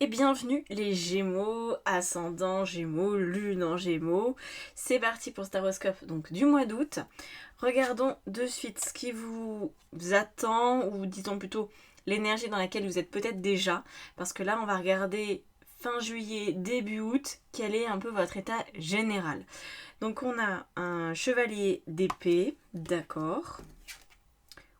Et bienvenue les Gémeaux, ascendant Gémeaux, lune en Gémeaux. C'est parti pour cet horoscope donc du mois d'août. Regardons de suite ce qui vous attend, ou disons plutôt l'énergie dans laquelle vous êtes peut-être déjà. Parce que là on va regarder fin juillet, début août, quel est un peu votre état général. Donc on a un chevalier d'épée, d'accord.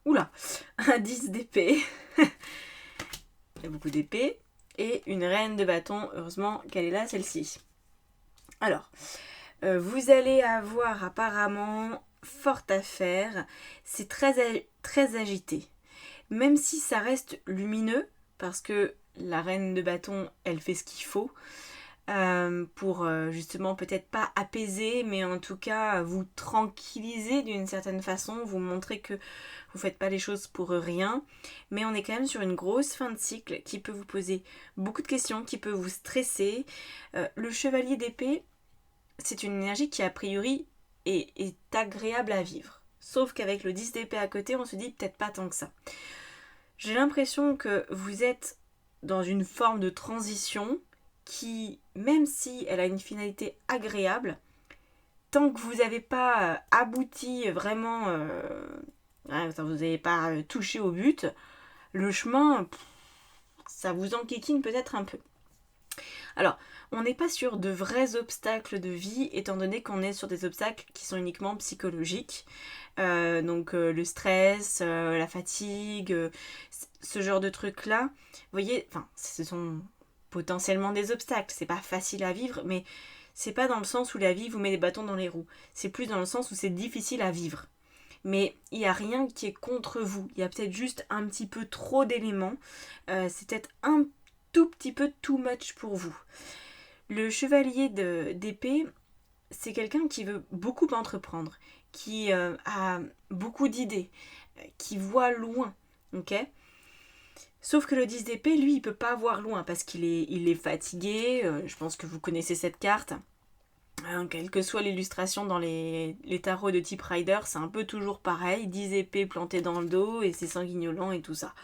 Oula, un 10 d'épée. Il y a beaucoup d'épées. Et une reine de bâton, heureusement qu'elle est là, celle-ci. Alors, vous allez avoir apparemment fort à faire. C'est très agité. Même si ça reste lumineux, parce que la reine de bâton, elle fait ce qu'il faut. Pour justement peut-être pas apaiser, mais en tout cas vous tranquilliser d'une certaine façon, vous montrer que vous faites pas les choses pour rien, mais on est quand même sur une grosse fin de cycle qui peut vous poser beaucoup de questions, qui peut vous stresser. Le chevalier d'épée, c'est une énergie qui a priori est agréable à vivre. Sauf qu'avec le 10 d'épée à côté, on se dit peut-être pas tant que ça. J'ai l'impression que vous êtes dans une forme de transition qui, même si elle a une finalité agréable, tant que vous n'avez pas abouti vraiment, vous n'avez pas touché au but, le chemin, ça vous enquiquine peut-être un peu. Alors, on n'est pas sur de vrais obstacles de vie, étant donné qu'on est sur des obstacles qui sont uniquement psychologiques. Donc le stress, la fatigue, ce genre de trucs-là. Vous voyez, enfin, ce sont potentiellement des obstacles. C'est pas facile à vivre, mais c'est pas dans le sens où la vie vous met des bâtons dans les roues. C'est plus dans le sens où c'est difficile à vivre. Mais il n'y a rien qui est contre vous. Il y a peut-être juste un petit peu trop d'éléments. C'est peut-être un tout petit peu too much pour vous. Le chevalier d'épée, c'est quelqu'un qui veut beaucoup entreprendre, qui a beaucoup d'idées, qui voit loin, ok. Sauf que le 10 d'épée, lui, il peut pas voir loin parce qu'il est fatigué. Je pense que vous connaissez cette carte. Quelle que soit l'illustration dans les tarots de type Rider, c'est un peu toujours pareil. 10 épées plantées dans le dos et c'est sanguignolant et tout ça.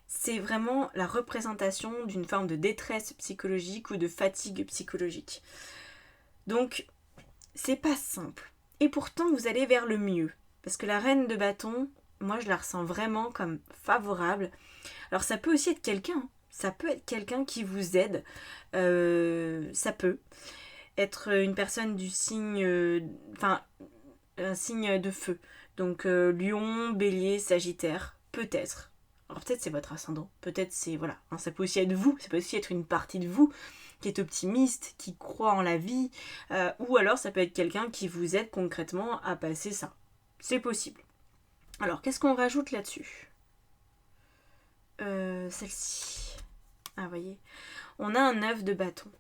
C'est vraiment la représentation d'une forme de détresse psychologique ou de fatigue psychologique. Donc, c'est pas simple. Et pourtant, vous allez vers le mieux. Parce que la reine de bâton, moi, je la ressens vraiment comme favorable. Alors, ça peut aussi être quelqu'un. Ça peut être quelqu'un qui vous aide. Ça peut être une personne du signe... Enfin, un signe de feu. Donc, lion, bélier, sagittaire. Peut-être. Alors, peut-être c'est votre ascendant. Peut-être c'est... Voilà. Hein, ça peut aussi être vous. Ça peut aussi être une partie de vous qui est optimiste, qui croit en la vie, ou alors ça peut être quelqu'un qui vous aide concrètement à passer ça. C'est possible. Alors, qu'est-ce qu'on rajoute là-dessus? Celle-ci. Ah, vous voyez. On a un 9 de bâton.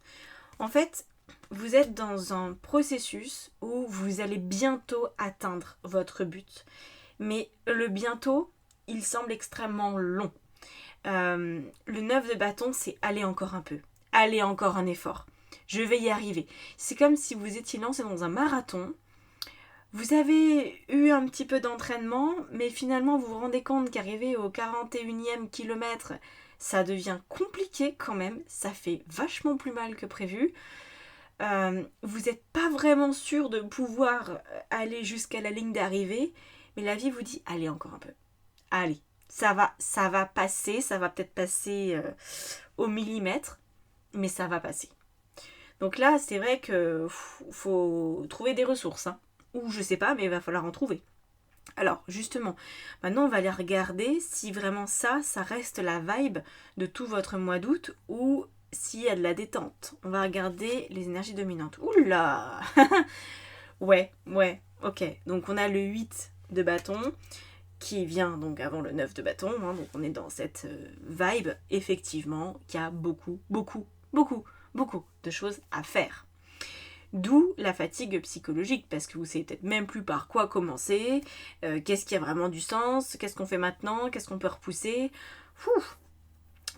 En fait, vous êtes dans un processus où vous allez bientôt atteindre votre but. Mais le bientôt, il semble extrêmement long. Le 9 de bâton, c'est aller encore un peu. Aller encore un effort. Je vais y arriver. C'est comme si vous étiez lancé dans un marathon. Vous avez eu un petit peu d'entraînement, mais finalement vous vous rendez compte qu'arriver au 41e kilomètre, ça devient compliqué quand même. Ça fait vachement plus mal que prévu. Vous n'êtes pas vraiment sûr de pouvoir aller jusqu'à la ligne d'arrivée, mais la vie vous dit allez encore un peu. Allez, ça va passer, ça va peut-être passer au millimètre, mais ça va passer. Donc là, c'est vrai que faut trouver des ressources, hein. Ou je sais pas, mais il va falloir en trouver. Alors justement, maintenant on va aller regarder si vraiment ça reste la vibe de tout votre mois d'août ou s'il y a de la détente. On va regarder les énergies dominantes. Oula. Ouais, ok. Donc on a le 8 de bâton qui vient donc avant le 9 de bâton. Hein, donc on est dans cette vibe, effectivement, qui a beaucoup de choses à faire. D'où la fatigue psychologique, parce que vous savez peut-être même plus par quoi commencer, qu'est-ce qui a vraiment du sens, qu'est-ce qu'on fait maintenant, qu'est-ce qu'on peut repousser.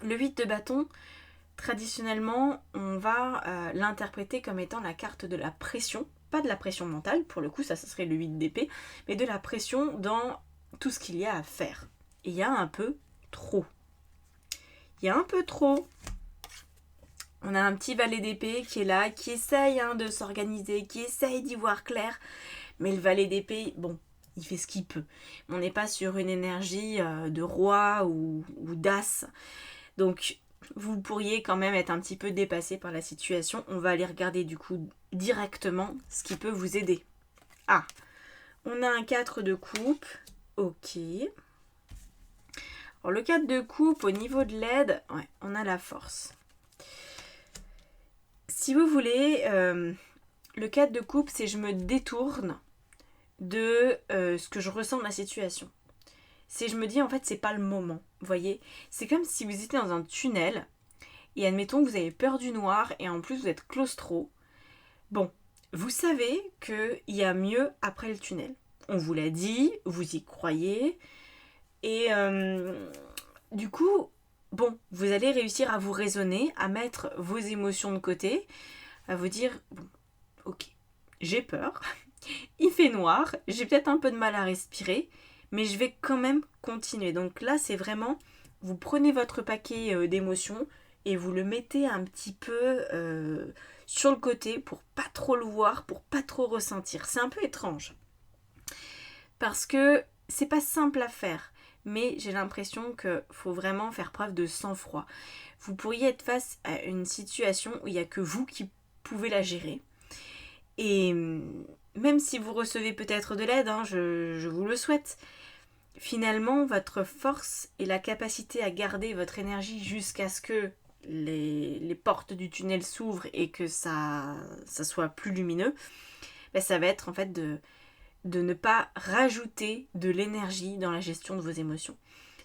Le 8 de bâton, traditionnellement, on va l'interpréter comme étant la carte de la pression, pas de la pression mentale, pour le coup ça serait le 8 d'épée, mais de la pression dans tout ce qu'il y a à faire. Et il y a un peu trop. Il y a un peu trop. On a un petit valet d'épée qui est là, qui essaye de s'organiser, qui essaye d'y voir clair. Mais le valet d'épée, bon, il fait ce qu'il peut. On n'est pas sur une énergie de roi ou d'as. Donc, vous pourriez quand même être un petit peu dépassé par la situation. On va aller regarder du coup directement ce qui peut vous aider. Ah, on a un 4 de coupe. Ok. Alors, le 4 de coupe, au niveau de l'aide, ouais, on a la force. Si vous voulez, le 4 de coupe, c'est je me détourne de ce que je ressens de la situation. C'est je me dis en fait c'est pas le moment, vous voyez. C'est comme si vous étiez dans un tunnel et admettons que vous avez peur du noir et en plus vous êtes claustro. Bon, vous savez qu'il y a mieux après le tunnel. On vous l'a dit, vous y croyez et du coup, bon, vous allez réussir à vous raisonner, à mettre vos émotions de côté, à vous dire, bon, ok, j'ai peur, il fait noir, j'ai peut-être un peu de mal à respirer, mais je vais quand même continuer. Donc là, c'est vraiment, vous prenez votre paquet d'émotions et vous le mettez un petit peu sur le côté pour pas trop le voir, pour pas trop ressentir. C'est un peu étrange. Parce que c'est pas simple à faire, mais j'ai l'impression qu'il faut vraiment faire preuve de sang-froid. Vous pourriez être face à une situation où il n'y a que vous qui pouvez la gérer. Et même si vous recevez peut-être de l'aide, je vous le souhaite, finalement, votre force et la capacité à garder votre énergie jusqu'à ce que les portes du tunnel s'ouvrent et que ça soit plus lumineux, ben ça va être en fait de ne pas rajouter de l'énergie dans la gestion de vos émotions.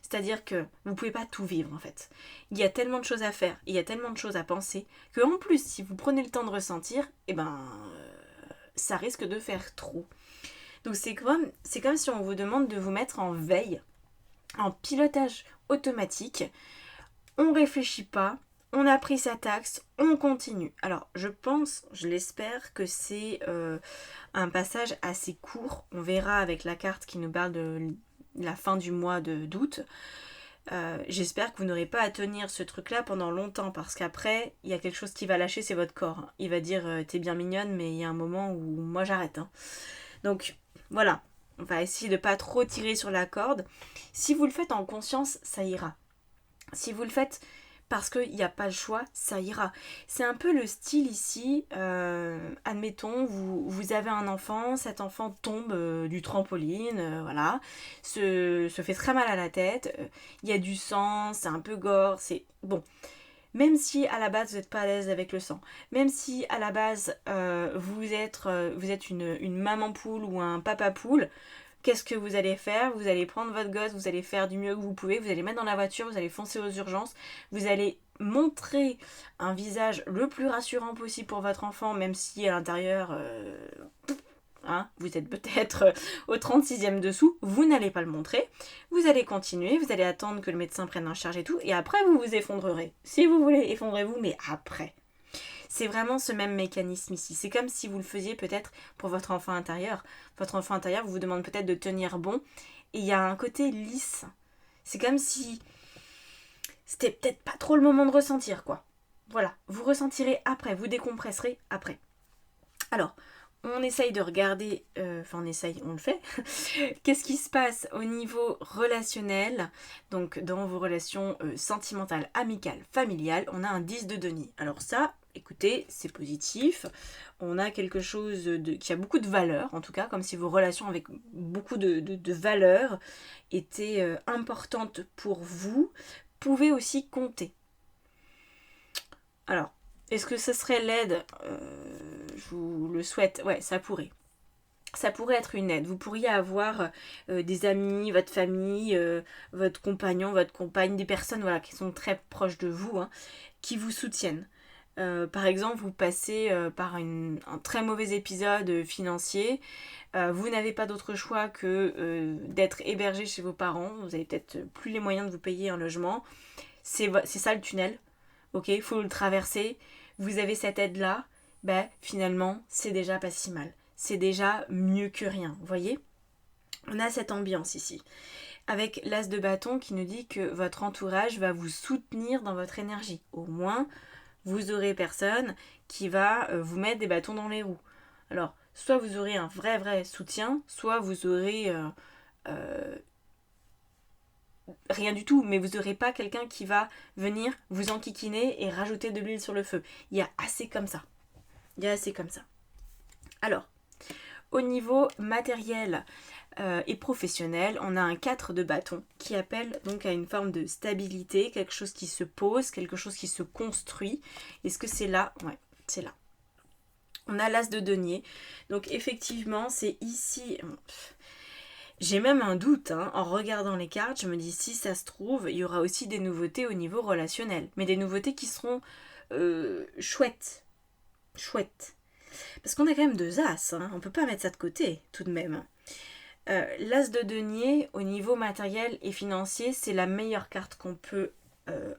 C'est-à-dire que vous ne pouvez pas tout vivre en fait. Il y a tellement de choses à faire, il y a tellement de choses à penser, que en plus, si vous prenez le temps de ressentir, ça risque de faire trop. Donc c'est comme si on vous demande de vous mettre en veille, en pilotage automatique. On ne réfléchit pas, on a pris sa taxe, on continue. Alors je pense, je l'espère que c'est un passage assez court. On verra avec la carte qui nous parle de la fin du mois d'août. J'espère que vous n'aurez pas à tenir ce truc là pendant longtemps parce qu'après il y a quelque chose qui va lâcher, c'est votre corps. Il va dire t'es bien mignonne mais il y a un moment où moi j'arrête. Donc voilà, on va essayer de pas trop tirer sur la corde. Si vous le faites en conscience, ça ira. Si vous le faites parce qu'il n'y a pas le choix, ça ira. C'est un peu le style ici, admettons, vous avez un enfant, cet enfant tombe du trampoline, voilà, se fait très mal à la tête, il y a du sang, c'est un peu gore, c'est... Bon, même si à la base vous n'êtes pas à l'aise avec le sang, même si à la base vous êtes une maman poule ou un papa poule, qu'est-ce que vous allez faire? Vous allez prendre votre gosse, vous allez faire du mieux que vous pouvez, vous allez mettre dans la voiture, vous allez foncer aux urgences, vous allez montrer un visage le plus rassurant possible pour votre enfant, même si à l'intérieur, vous êtes peut-être au 36e dessous, vous n'allez pas le montrer, vous allez continuer, vous allez attendre que le médecin prenne en charge et tout, et après vous vous effondrerez. Si vous voulez, effondrez-vous, mais après. C'est vraiment ce même mécanisme ici. C'est comme si vous le faisiez peut-être pour votre enfant intérieur. Votre enfant intérieur vous demande peut-être de tenir bon. Et il y a un côté lisse. C'est comme si c'était peut-être pas trop le moment de ressentir, quoi. Voilà, vous ressentirez après, vous décompresserez après. Alors, on essaye de regarder, on le fait. Qu'est-ce qui se passe au niveau relationnel? Donc, dans vos relations sentimentales, amicales, familiales, on a un 10 de denier. Alors ça, écoutez, c'est positif. On a quelque chose qui a beaucoup de valeur, en tout cas, comme si vos relations avec beaucoup de valeur étaient importantes pour vous, pouvaient aussi compter. Alors, est-ce que ce serait l'aide? Je vous le souhaite. Ouais, ça pourrait. Ça pourrait être une aide. Vous pourriez avoir des amis, votre famille, votre compagnon, votre compagne, des personnes voilà, qui sont très proches de vous, qui vous soutiennent. Par exemple, vous passez par un très mauvais épisode financier. Vous n'avez pas d'autre choix que d'être hébergé chez vos parents. Vous n'avez peut-être plus les moyens de vous payer un logement. C'est ça le tunnel. Ok, il faut le traverser. Vous avez cette aide-là. Finalement, c'est déjà pas si mal. C'est déjà mieux que rien, vous voyez? On a cette ambiance ici. Avec l'as de bâton qui nous dit que votre entourage va vous soutenir dans votre énergie. Au moins, vous aurez personne qui va vous mettre des bâtons dans les roues. Alors, soit vous aurez un vrai soutien, soit vous aurez rien du tout, mais vous n'aurez pas quelqu'un qui va venir vous enquiquiner et rajouter de l'huile sur le feu. Il y a assez comme ça. Alors, au niveau matériel et professionnel, on a un 4 de bâton qui appelle donc à une forme de stabilité, quelque chose qui se pose, quelque chose qui se construit. Est-ce que c'est là? Ouais, c'est là. On a l'as de denier. Donc effectivement, c'est ici... J'ai même un doute, en regardant les cartes, je me dis si ça se trouve, il y aura aussi des nouveautés au niveau relationnel. Mais des nouveautés qui seront chouettes. Parce qu'on a quand même 2 as, on peut pas mettre ça de côté, tout de même. L'as de denier, au niveau matériel et financier, c'est la meilleure carte qu'on peut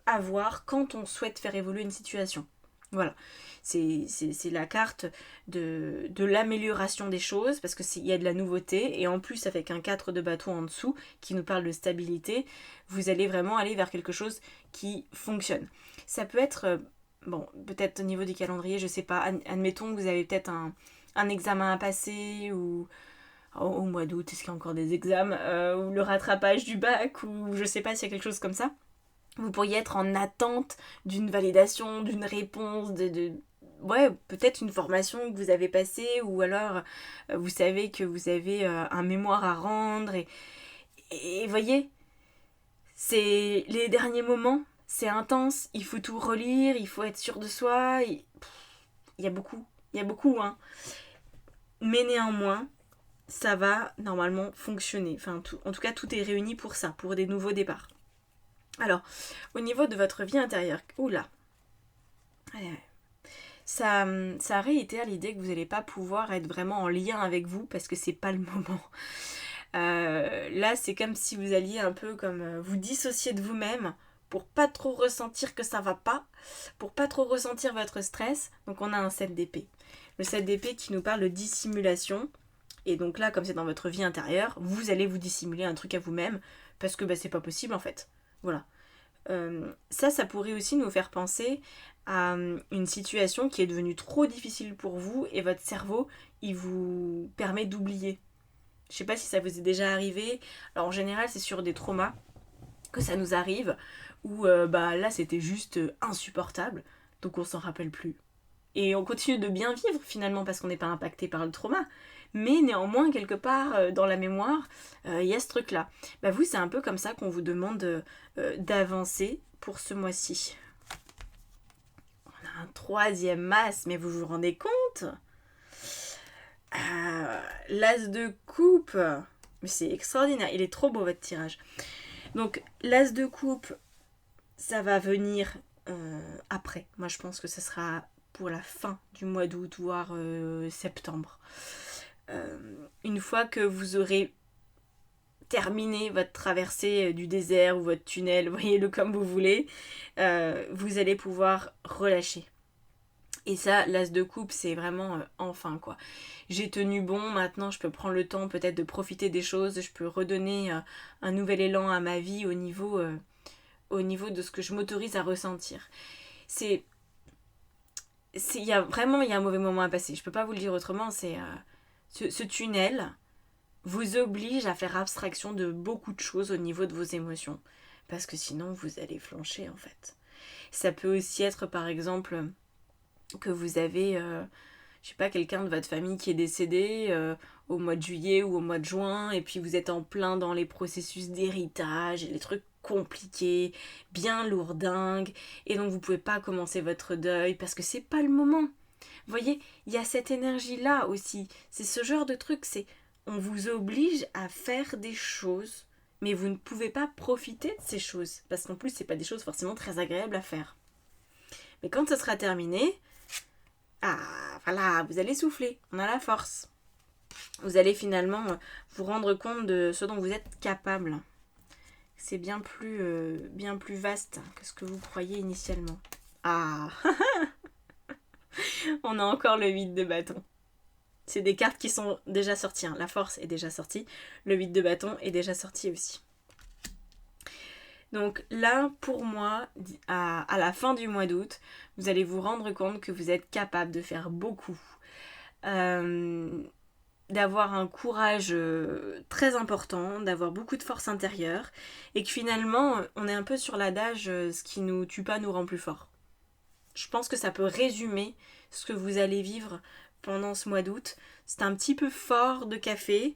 avoir quand on souhaite faire évoluer une situation. Voilà, c'est la carte de l'amélioration des choses, parce qu'il y a de la nouveauté, et en plus avec un 4 de bâton en dessous, qui nous parle de stabilité, vous allez vraiment aller vers quelque chose qui fonctionne. Ça peut être, bon, peut-être au niveau du calendrier, je sais pas, admettons que vous avez peut-être un examen à passer, ou au mois d'août, est-ce qu'il y a encore des examens, ou le rattrapage du bac, ou je sais pas s'il y a quelque chose comme ça. Vous pourriez être en attente d'une validation, d'une réponse, ouais, peut-être une formation que vous avez passée, ou alors vous savez que vous avez un mémoire à rendre, et voyez, c'est les derniers moments, c'est intense, il faut tout relire, il faut être sûr de soi, il y a beaucoup, mais néanmoins, ça va normalement fonctionner, enfin, en tout cas, tout est réuni pour ça, pour des nouveaux départs. Alors, au niveau de votre vie intérieure, oula, ça réitère l'idée que vous n'allez pas pouvoir être vraiment en lien avec vous parce que c'est pas le moment. Là, c'est comme si vous alliez un peu comme vous dissocier de vous-même pour pas trop ressentir que ça va pas, pour pas trop ressentir votre stress. Donc, on a un 7 d'épée. Le 7 d'épée qui nous parle de dissimulation. Et donc là, comme c'est dans votre vie intérieure, vous allez vous dissimuler un truc à vous-même parce que c'est pas possible en fait. Voilà. Ça pourrait aussi nous faire penser à une situation qui est devenue trop difficile pour vous et votre cerveau, il vous permet d'oublier. Je sais pas si ça vous est déjà arrivé. Alors en général, c'est sur des traumas que ça nous arrive où là c'était juste insupportable, donc on s'en rappelle plus. Et on continue de bien vivre finalement parce qu'on n'est pas impacté par le trauma. Mais néanmoins, quelque part dans la mémoire, il y a ce truc-là. Vous, c'est un peu comme ça qu'on vous demande d'avancer pour ce mois-ci. On a un 3e mas, mais vous vous rendez compte? L'as de coupe. Mais c'est extraordinaire, il est trop beau votre tirage. Donc, l'as de coupe, ça va venir après. Moi, je pense que ça sera pour la fin du mois d'août, voire septembre. Une fois que vous aurez terminé votre traversée du désert ou votre tunnel, voyez-le comme vous voulez, vous allez pouvoir relâcher. Et ça, l'as de coupe, c'est vraiment enfin quoi. J'ai tenu bon, maintenant je peux prendre le temps peut-être de profiter des choses, je peux redonner un nouvel élan à ma vie au niveau de ce que je m'autorise à ressentir. Il y a un mauvais moment à passer, je peux pas vous le dire autrement, c'est ce tunnel vous oblige à faire abstraction de beaucoup de choses au niveau de vos émotions, parce que sinon vous allez flancher en fait. Ça peut aussi être par exemple que vous avez, je sais pas, quelqu'un de votre famille qui est décédé au mois de juillet ou au mois de juin, et puis vous êtes en plein dans les processus d'héritage et les trucs compliqués, bien lourdingues, et donc vous pouvez pas commencer votre deuil parce que c'est pas le moment. Vous voyez, il y a cette énergie-là aussi. C'est ce genre de truc, on vous oblige à faire des choses, mais vous ne pouvez pas profiter de ces choses, parce qu'en plus, c'est pas des choses forcément très agréables à faire. Mais quand ce sera terminé, voilà, vous allez souffler, on a la force. Vous allez finalement vous rendre compte de ce dont vous êtes capable. C'est bien plus vaste que ce que vous croyez initialement. On a encore le 8 de bâton. C'est des cartes qui sont déjà sorties. La force est déjà sortie. Le 8 de bâton est déjà sorti aussi. Donc là, pour moi, à la fin du mois d'août, vous allez vous rendre compte que vous êtes capable de faire beaucoup. D'avoir un courage très important, d'avoir beaucoup de force intérieure, et que finalement, on est un peu sur l'adage ce qui nous tue pas nous rend plus fort. Je pense que ça peut résumer ce que vous allez vivre pendant ce mois d'août. C'est un petit peu fort de café.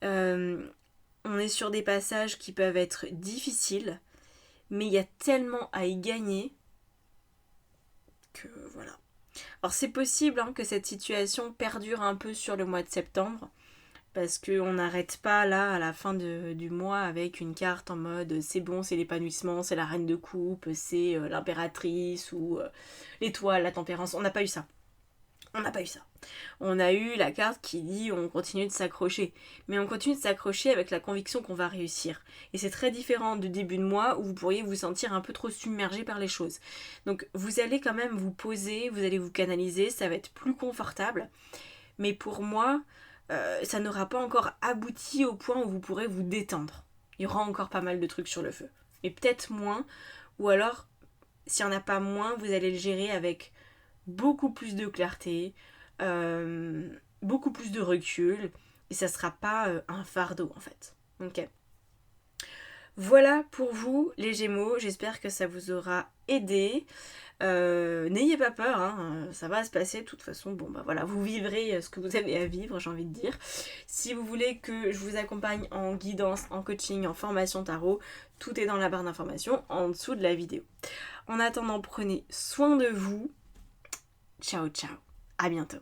On est sur des passages qui peuvent être difficiles, mais il y a tellement à y gagner que voilà. Alors c'est possible que cette situation perdure un peu sur le mois de septembre, parce qu'on n'arrête pas là à la fin du mois avec une carte en mode c'est bon, c'est l'épanouissement, c'est la reine de coupe, c'est l'impératrice ou l'étoile, la tempérance. On n'a pas eu ça. On a eu la carte qui dit on continue de s'accrocher. Mais on continue de s'accrocher avec la conviction qu'on va réussir. Et c'est très différent du début de mois où vous pourriez vous sentir un peu trop submergé par les choses. Donc vous allez quand même vous poser, vous allez vous canaliser, ça va être plus confortable. Mais pour moi, ça n'aura pas encore abouti au point où vous pourrez vous détendre. Il y aura encore pas mal de trucs sur le feu. Mais peut-être moins. Ou alors, s'il n'y en a pas moins, vous allez le gérer avec beaucoup plus de clarté, beaucoup plus de recul, et ça sera pas un fardeau en fait. Ok. Voilà pour vous les Gémeaux, j'espère que ça vous aura aidé. N'ayez pas peur, ça va se passer de toute façon. Bon bah voilà, vous vivrez ce que vous avez à vivre, j'ai envie de dire. Si vous voulez que je vous accompagne en guidance, en coaching, en formation tarot, tout est dans la barre d'informations en dessous de la vidéo. En attendant, prenez soin de vous. Ciao ciao, à bientôt.